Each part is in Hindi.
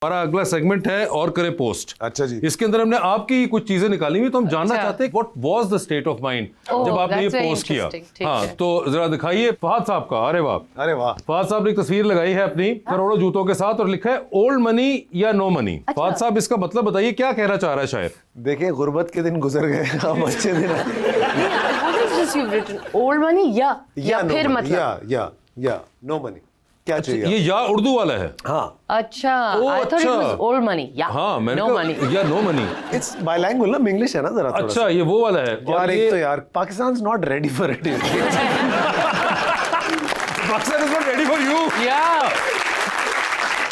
हमारा अगला सेगमेंट है और करे पोस्ट। अच्छा जी। इसके अंदर हमने आपकी कुछ चीजें निकाली हुई, तो हम जानना अच्छा। चाहते हैं what was the state of mind जब आपने ये that's very पोस्ट किया। interesting, ठीक हाँ, है। तो जरा दिखाइए फहद साहब का। अरे वाह, अरे वाह, फहद साहब ने एक तस्वीर लगाई है अपनी करोड़ों जूतों के साथ और लिखा है ओल्ड मनी या नो मनी। फहद साहब इसका मतलब बताइए, क्या कहना चाह रहा है शायर? देखिए गुर्बत के दिन गुजर गए, अब अच्छे दिन What is this you've written? Old money या no फिर money, मतलब या नो मनी, क्या चाहिए? ये या उर्दू वाला है? हाँ, अच्छा ओ, I thought it अच्छा। was old money या हाँ, मैंने no कहा money। या नो मनी। इट्स बाइलैंग्वेज ना, इंग्लिश है ना जरा थोड़ा अच्छा, ये वो वाला है। सा। यार एक तो यार Pakistan is not ready for it. Pakistan is not ready for you. या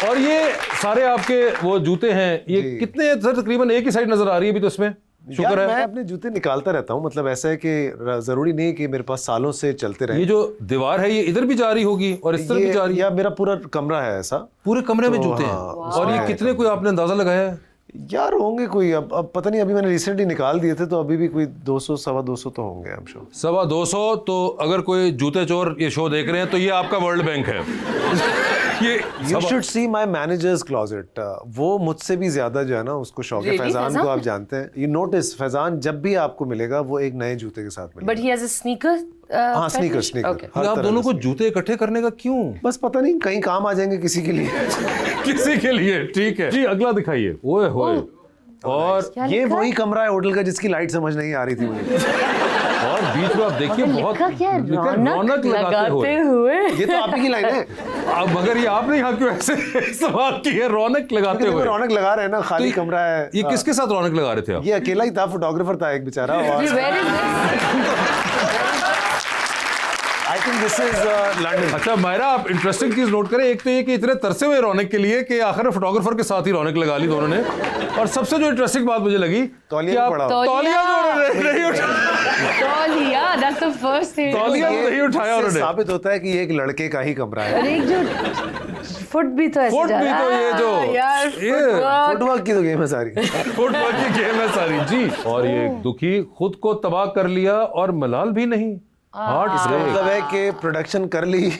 और ये सारे आपके वो जूते हैं, ये जी। कितने सर? तकरीबन एक ही साइड नजर आ रही है अभी तो इसमें। शुक्र मैं है। अपने जूते निकालता रहता हूँ, मतलब ऐसा है कि जरूरी नहीं कि मेरे पास सालों से चलते रहे। ये जो दीवार है ये इधर भी जा रही होगी और इस तरफ भी जा रही है। या मेरा पूरा कमरा है ऐसा, पूरे कमरे में तो जूते हाँ, हैं। उसमें और ये है कितने, कोई आपने अंदाजा लगाया है? यार होंगे कोई, अब पता नहीं, अभी मैंने रिसेंटली निकाल दिए थे तो अभी भी कोई 200 सवा 200 तो होंगे आई एम श्योर। 250। तो अगर कोई जूते चोर ये शो देख रहे हैं तो ये आपका वर्ल्ड बैंक है। ये you should see my managers closet. वो मुझसे भी ज्यादा जो है ना उसको शौक है। Really? फैजान को फैजान? आप जानते हैं, यू नोटिस फैजान जब भी आपको मिलेगा वो एक नए जूते के साथ मिलेगा। but he has a sneaker हाँ, fetish? Sneaker Okay। आप दोनों को जूते इकट्ठे करने का क्यों? बस पता नहीं कहीं काम आ जाएंगे किसी के लिए। किसी के लिए। ठीक है जी, अगला दिखाइए। ओए होए। और क्या ये लिखा वही कमरा है होटल का जिसकी लाइट समझ नहीं आ रही थी मुझे। और बीच में आप देखिए बहुत लिखा क्या है? लिखा है, रौनक लगाते हुए। ये तो आप ही की लाइन है। अब मगर ये आपने यहाँ क्यों ऐसे सवाल की है? रौनक लगाते क्योंकि वो हुए। रौनक लगा रहे हैं ना, खाली तो कमरा है। ये किसके साथ रौनक लगा रहे थे आप? ये अकेला ही था, फोटोग्राफर था एक बेचारा। और ये where is this? I think this is London. अच्छा मायरा, आप इंटरेस्टिंग चीज नोट करें। एक तो ये कि इतने तरसे हुए रौनक के लिए कि आखिर फोटोग्राफर के साथ ही रौनक लगा ली दोनों ने। और सबसे जो इंटरेस्टिंग बात मुझे लगी तौलिया कि आप भी पड़ा। तौलिया जो नहीं उठाया। तौलिया, that's the first thing। तौलिया ये नहीं उठाया इससे उन्होंने। साबित होता है कि ये एक लड़के का ही कमरा है। और एक जो फुट भी तो ऐसे फुट जा भी रहा तो ये है। जो- यार ये footwork। फुटवर्क की तो गेम है सारी। फुटबॉल की गेम है सारी जी। और ये एक दुखी खुद को तबाह कर लिया और मलाल भी नहीं। Heart break. मतलब है कि प्रोडक्शन कर ली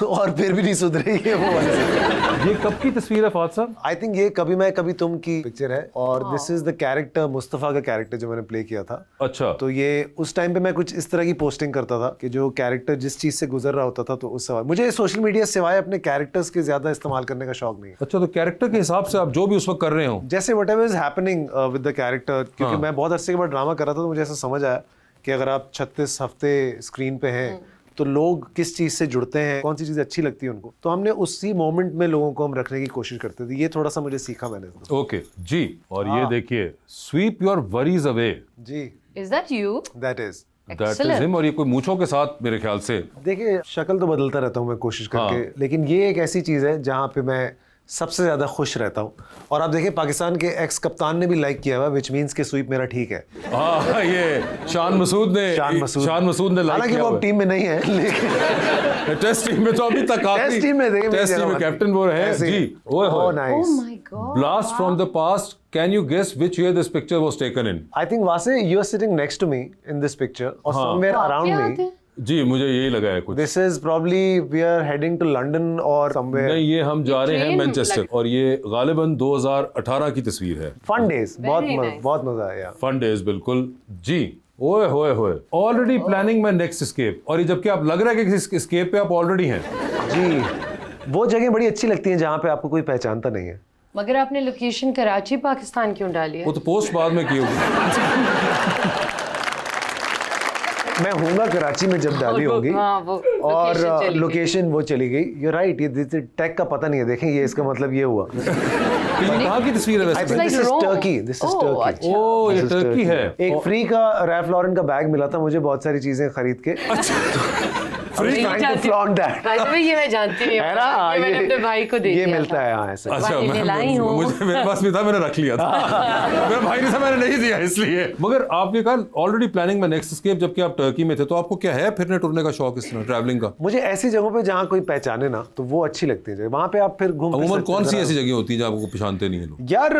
और फिर भी नहीं सुधरी है वो वाली। ये कब की तस्वीर है फहद साहब? आई थिंक ये कभी मैं कभी तुम की पिक्चर है और this is the character, Mustafa का कैरेक्टर जो मैंने प्ले किया था। अच्छा। तो ये उस टाइम पे मैं कुछ इस तरह की पोस्टिंग करता था कि जो कैरेक्टर जिस चीज से गुजर रहा होता था, तो उस सवाल मुझे सोशल मीडिया सिवाय अपने कैरेक्टर्स के ज्यादा इस्तेमाल करने का शौक नहीं है। अच्छा, तो कैरेक्टर के हिसाब से आप जो भी उस वक्त कर रहे हो। जैसे what ever is happening with the character, क्योंकि मैं बहुत अरसे के बाद ड्रामा कर रहा था तो मुझे ऐसा समझ आया कि अगर आप 36 हफ्ते स्क्रीन पे हैं तो लोग किस चीज से जुड़ते हैं, कौन सी चीज अच्छी लगती है उनको, तो हमने उसी मोमेंट में लोगों को हम रखने की कोशिश करते थे। ये थोड़ा सा मुझे सीखा मैंने। ओके जी। और ये देखिए, स्वीप योर वरीज अवे। जी, Is that you? That is that is Excellent। हिम। और ये कोई मूंछों के साथ मेरे ख्याल से। देखिए शक्ल तो बदलता रहता हूँ मैं कोशिश करके, हाँ। लेकिन ये एक ऐसी चीज है जहाँ पे मैं सबसे ज्यादा खुश रहता हूँ। और आप देखिए पाकिस्तान के एक्स कप्तान ने भी लाइक किया हुआ, विच मीन्स के स्वीप मेरा ठीक है। हाँ, ये शान मसूद ने लाइक हालांकि किया वो हुआ अब टीम में नहीं है, लेकिन टेस्ट टीम में तो अभी तक टेस्ट टीम में देखिए टेस्ट टीम में कैप्टन वो है जी। ओए Oh nice. my God। Blast from the past, can you guess which year this picture was taken in? I think वासे you are sitting next to me in this picture और समवेयर क्या अराउंड आते मी। हैं? जी, मुझे यही लगा है कुछ। This is probably we are heading to London और समवेयर। नहीं, ये हम जा रहे हैं ट्रेन मैनचेस्टर। लग- और ये गालिबन 2018 की तस्वीर है। Fun days, Very nice। बहुत मजा आया। फन डेज, बिल्कुल जी। ओए होए होए, already planning my next escape. और ये जबकि आप लग रहा है कि किसी एस्केप पे आप ऑलरेडी हैं। जी, वो जगह बड़ी अच्छी लगती है जहाँ पे आपको कोई पहचानता नहीं है। मगर आपने लोकेशन कराची पाकिस्तान क्यों डाली है? वो तो पोस्ट बाद में की होगी। मैं हूँगा कराची में जब डाली होगी। हाँ, वो और location चली गई। लोकेशन वो चली गई। यू राइट, ये टैग का पता नहीं है। देखें ये इसका मतलब ये हुआ। तो ये कहाँ की तस्वीर है आई वैसे? Think this is Rome। Turkey. This is Oh, Turkey. अच्छा। ओ, ये This is टर्की है। एक फ्री का रैल्फ लॉरेन का बैग मिला था मुझे, बहुत सारी चीजें खरीद के। Free trying to flaunt that। By the way, ये मैं जानती नहीं हूँ। है ना, ये मैंने अपने भाई को दे ये दिया मिलता था। है यहाँ ऐसे। अच्छा, भाई ने लाई हूँ। मुझे मेरे पास भी था, मैंने रख लिया था। मेरे भाई ने था, मैंने नहीं दिया इसलिए। मगर आपने कहा ऑलरेडी प्लानिंग में नेक्स्ट एस्केप, जबकि आप टर्की में थे। तो आपको क्या है फिरने टुरने का शौक, इस तरह ट्रैवलिंग का? मुझे ऐसी जगहों पे जहाँ कोई पहचाने ना, तो वो अच्छी लगती है। वहाँ पे आप फिर घूम फिर अमूमन सकते कौन हैं सी जरा। ऐसी जगह होती है जहाँ आपको पहचानते नहीं है लोग? यार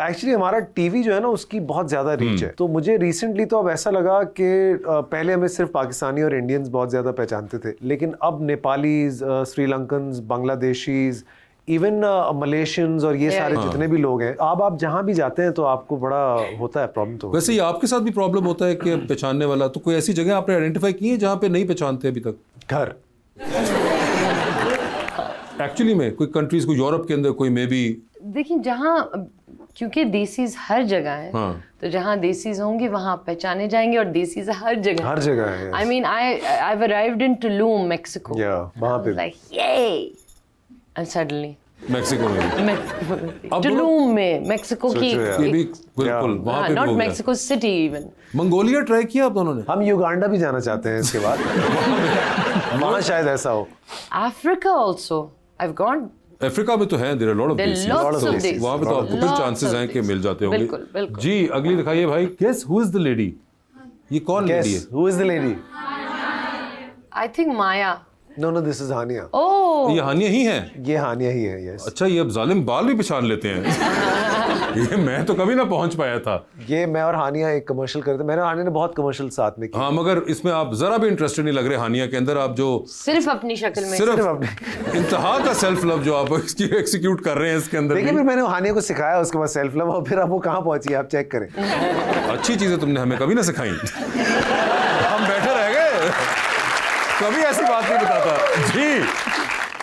एक्चुअली हमारा टीवी जो है ना उसकी बहुत ज्यादा रीच है। तो मुझे रिसेंटली तो अब ऐसा लगा कि पहले हमें सिर्फ पाकिस्तानी और इंडियंस बहुत ज्यादा पहचानते थे, लेकिन अब नेपालीज, श्रीलंकन्स, बांग्लादेशीज, इवन मलेशियंस और ये Yeah. सारे जितने भी लोग हैं, आप जहाँ भी जाते हैं तो आपको बड़ा होता है प्रॉब्लम। तो वैसे ही आपके साथ भी प्रॉब्लम होता है कि पहचानने वाला, तो कोई ऐसी जगह आपने आइडेंटिफाई की है जहाँ पे नहीं पहचानते अभी तक? घर एक्चुअली में कोई कंट्रीज को, यूरोप के अंदर कोई मे बी, देखिए जहाँ, क्योंकि देसीज हर जगह है, हाँ। तो जहाँ देसीज होंगे वहाँ पहचाने जाएंगे, और देसीज हर जगह। हर जगह है। I mean, I've arrived in Tulum, Mexico. Yeah, वहाँ पे। Like, yay! And suddenly, Mexico में भी। अब Tulum में, मेक्सिको की, सोचो यार। ये भी बिल्कुल वहाँ पे भी not हो गया। Mexico City even. Mongolia try किया आप दोनों ने? हम युगांडा भी जाना चाहते हैं इसके बाद। वहाँ शायद ऐसा हो। Africa also, I've gone. Africa में तो है, there are lot of There are देसी, lots of days. वहाँ पे तो आपको फिर Lots चांसेस of हैं कि days. मिल जाते होंगे। बिल्कुल, बिल्कुल। जी अगली दिखाइए भाई। Guess who is the lady? ये कौन लेडी है? Guess who is the lady? I think Maya. No, this is Hania. Oh, ये हानिया ही है? ये हानिया ही है, yes। अच्छा, ये अब जालिम बाल भी पहचान लेते हैं। ये मैं तो कभी ना पहुंच पाया था। ये मैं और हानिया एक कमर्शियल करते, मैंने और हानिया ने बहुत कमर्शियल साथ में किया। हाँ, मगर इसमें आप जरा भी इंटरेस्टेड नहीं लग रहे हानिया के अंदर। आप जो सिर्फ अपनी शक्ल में। सिर्फ अपने इंतहा का सेल्फ लव जो आप इसकी एक्सिक्यूट कर रहे हैं इसके अंदर देखिए, भी। फिर मैंने हानिया को सिखाया उसके बाद सेल्फ लव, और फिर अब वो कहाँ पहुंची है आप चेक करें। अच्छी चीजें तुमने हमें कभी ना सिखाई। हम बैठे रह गए, कभी ऐसी बात नहीं बताता जी।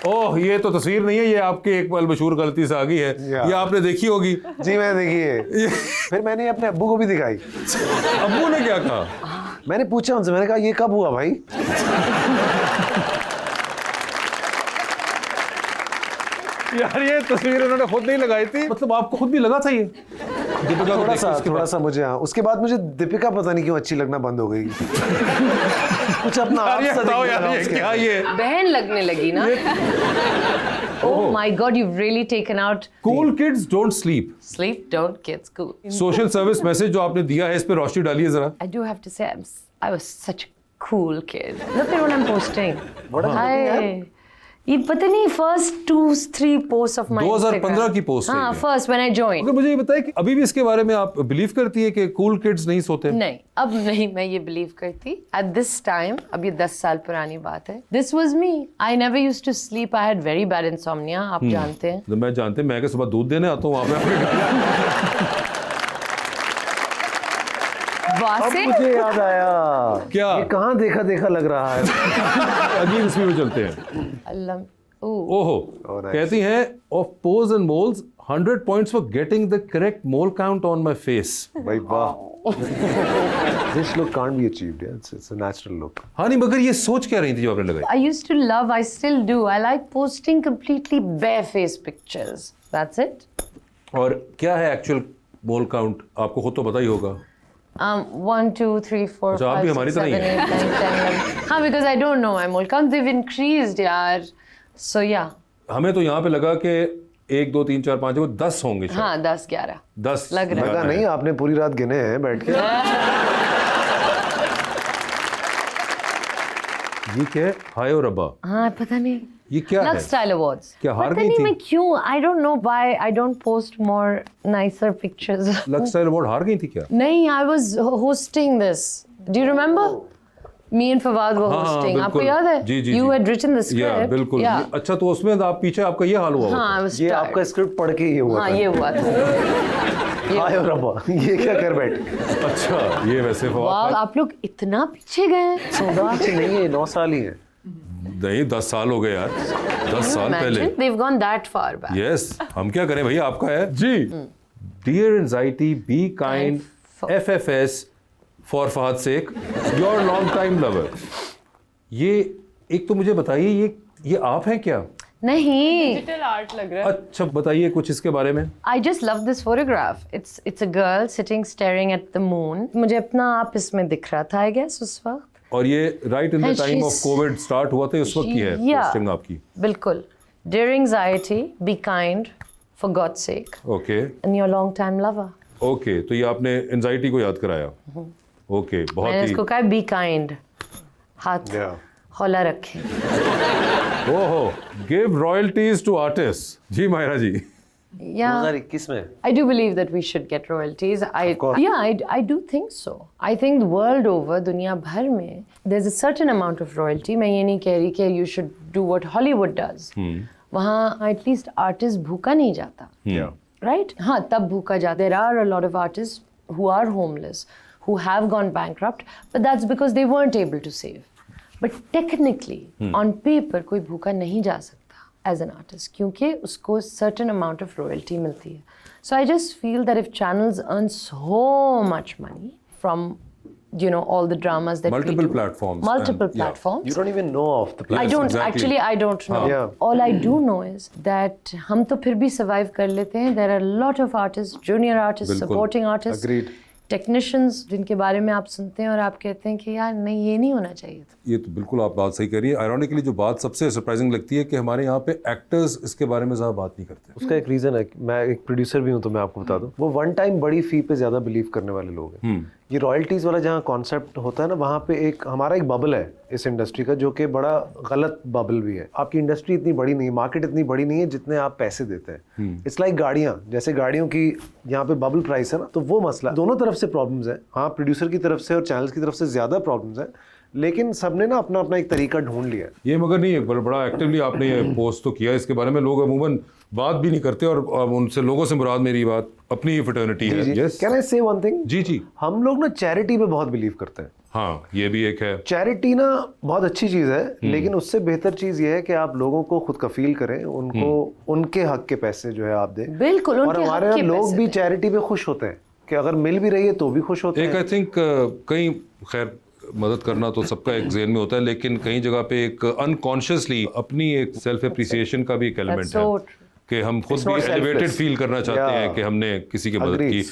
ओह, ये तो तस्वीर नहीं है, ये आपके एक पल मशहूर गलती से आ गई है। ये आपने देखी होगी। जी मैं देखिए, फिर मैंने अपने अब्बू को भी दिखाई। अब्बू ने क्या कहा? मैंने पूछा उनसे, मैंने कहा ये कब हुआ भाई? यार ये तस्वीर उन्होंने खुद नहीं लगाई थी, मतलब आपको खुद भी लगा था ये? दीपिका को देखिए उसके थोड़ा बाद। सा मुझे, हाँ, उसके बाद मुझे दीपिका पता नहीं क्यों अच्छी लगना बंद हो गई। कुछ अपना आप यार ये सा बताओ दिखने यार, लगा ये उसके क्या अंदर। ये? बहन लगने लगी ना। Oh my God, you've really taken out. Cool kids don't sleep. Sleep, don't kids, cool. Social service message जो आपने दिया है, इस पे रोशनी डालिए जरा। I do have to say, I was such a cool kid. Look at what I'm posting. Hi. ये पता नहीं first 2-3 posts of my 2015 Instagram. की post है हाँ, ये। first when I joined. अगर मुझे ये बताए कि अभी भी इसके बारे में आप बिलीव करती है कि कूल किड्स नहीं सोते? नहीं, अब नहीं मैं ये बिलीव करती। At this time, अब ये 10 साल पुरानी बात है। This was me. I never used to sleep. I had very bad insomnia. आप जानते हैं। तो मैं जानते, मैं सुबह दूध देने आता हूँ वहाँ पे। अब मुझे याद आया। क्या? ये कहाँ देखा देखा लग रहा है। अगली तस्वीर में चलते हैं। अल्लाह, ओह, ओहो, Oh, nice. कहती हैं of pose and moles 100 points for getting the correct mole count on my face. भाई वाह। This look can't be achieved. Yeah? It's a natural look. हाँ नहीं, मगर ये सोच क्या रही थी जो आपने लगाई? I used to love, I still do. I like posting completely bare-faced pictures. That's it. और क्या है एक्चुअल मोल काउंट? आपको खुद तो पता ही होगा। 1, 2, 3, 4, अच्छा, आप 5, भी 6, हमारी 7, तरह ही 8, हैं। 9, 10, 11. हाँ, because I don't know my mole count. They've increased, यार. So yeah. हमें तो यहाँ पे लगा कि 1, 2, 3, 4, 5 10 होंगे शायद। हाँ, 10, 11. 10 लग रहा है। लगा नहीं, आपने पूरी रात गिने हैं बैठ के। ये क्या है? हाय और रब्बा, हाँ, पता नहीं. ये क्या है? Lux Style Awards. क्या हार पता गई नहीं थी? मैं क्यों. I don't know why I don't post more nicer pictures. Lux style award हार गई थी क्या? नहीं, I was hosting this. Do you remember? Me and Fawad were हाँ, hosting. आपको बिल्कुल। याद है? जी जी You ji. had written the या script. बिल्कुल। Yeah. अच्छा, तो उसमें आप पीछे आपका ये हाल हुआ होगा। हाँ, I was ये tired. आपका स्क्रिप्ट पढ़ के ही हुआ हाँ, था। ये हुआ था. हाय और रब्बा, ये क्या कर बैठे? अच्छा, ये वैसे वाह, फवाद आप लोग इतना पीछे गए हैं. पीछे नहीं है, 9 साल ही है। नहीं, 10 साल हो गए यार, 10 साल पहले। Imagine, they've gone that far back. Yes, हम क्या करें भैया, आपका है जी। Dear anxiety, be kind, FFS for Fahad Sheikh, your long time lover. ये एक तो मुझे बताइए, ये आप हैं क्या? नहीं. डिजिटल आर्ट लग रहा है। अच्छा, बताइए कुछ इसके बारे में। I just love this photograph. It's a girl sitting staring at the moon. मुझे अपना आप इसमें दिख रहा था, I guess, उस वक्त. और ये right in the And time of she's- Covid start हुआ था, उस वक्त की है Yeah. पोस्टिंग आपकी? बिल्कुल. Dear anxiety, be kind, for God's sake, okay and your long time lover. Okay, तो ये आपने एंजाइटी को याद कराया। ओके, बहुत मैंने ही। इसको कहा be kind. हाथ Yeah. हौला रखें. ओहो, गिव रॉयल्टीज टू आर्टिस्ट। जी मायरा जी। Yeah. 2021 में। I do believe that we should get royalties. course. I do think so. I think the world over, दुनिया भर में, there's a certain amount of royalty. मैं ये नहीं कह रही कि you should do what Hollywood does. वहाँ एटलीस्ट आर्टिस्ट भूखा नहीं जाता, राइट? हाँ, तब भूखा जाता. There are a lot of artist who are homeless, who have gone bankrupt, but that's because they weren't able to save. But technically, on paper, कोई भूखा नहीं जा सकता as an artist, क्योंकि उसको certain amount of royalty मिलती है. So I just feel that if channels earn so much money from, you know, all the dramas that Multiple we do, platforms multiple and- yeah. platforms. You don't even know of the I platform. don't exactly. actually. I don't know. Yeah. All I do know is that हम तो फिर भी survive कर लेते हैं. There are a lot of artists, junior artists, बिल्कुल. supporting artists. Agreed. टेक्नीशियंस जिनके बारे में आप सुनते हैं और आप कहते हैं कि यार नहीं, ये नहीं होना चाहिए था. ये तो बिल्कुल आप बात सही कह रही है. आयरॉनिकली जो बात सबसे सरप्राइजिंग लगती है कि हमारे यहाँ पे एक्टर्स इसके बारे में ज़्यादा बात नहीं करते. उसका एक रीजन है. मैं एक प्रोड्यूसर भी हूँ तो मैं आपको बता दूं, वो वन टाइम बड़ी फी पे ज्यादा बिलीव करने वाले लोग हैं. ये रॉयल्टीज वाला जहाँ कॉन्सेप्ट होता है ना, वहाँ पे एक हमारा एक बबल है इस इंडस्ट्री का, जो कि बड़ा गलत बबल भी है. आपकी इंडस्ट्री इतनी बड़ी नहीं है, मार्केट इतनी बड़ी नहीं है जितने आप पैसे देते हैं. इट्स लाइक गाड़ियाँ, जैसे गाड़ियों की यहाँ पे बबल प्राइस है ना, तो वो मसला दोनों तरफ से प्रॉब्लम्स है. हाँ, प्रोड्यूसर की तरफ से और चैनल्स की तरफ से ज्यादा प्रॉब्लम्स है, लेकिन सबने ना अपना अपना एक तरीका ढूंढ लिया है. ये मगर नहीं है, बड़ा एक्टिवली आपने ये पोस्ट तो किया. इसके बारे में लोग अमूमन बात भी नहीं करते और उनसे लोगों से मुराद मेरी बात अपनी ही फ्रेटर्निटी है. Yes? कैन आई से वन थिंग? जी जी. हम लोग ना चैरिटी पे बहुत बिलीव करते हैं. हाँ, ये भी एक है. चैरिटी ना बहुत अच्छी चीज है, लेकिन उससे बेहतर चीज ये है कि आप लोगों को खुद कफील करें, उनको उनके हक के पैसे जो है आप दें. बिल्कुल, और उनके हमारे हक यहाँ के लोग पैसे भी दें. चैरिटी पे खुश होते हैं कि अगर मिल भी रही है तो भी खुश होते एक हैं. आई थिंक कहीं खैर मदद करना तो सबका एक जेन में होता है, लेकिन कहीं जगह पे एक अनकॉन्शियसली अपनी एक सेल्फ एप्रिसिएशन का भी एक एलिमेंट That's so है कि हम खुद It's भी not एलिवेटेड selfless. फील करना चाहते Yeah. हैं कि हमने किसी की मदद Agreed. की.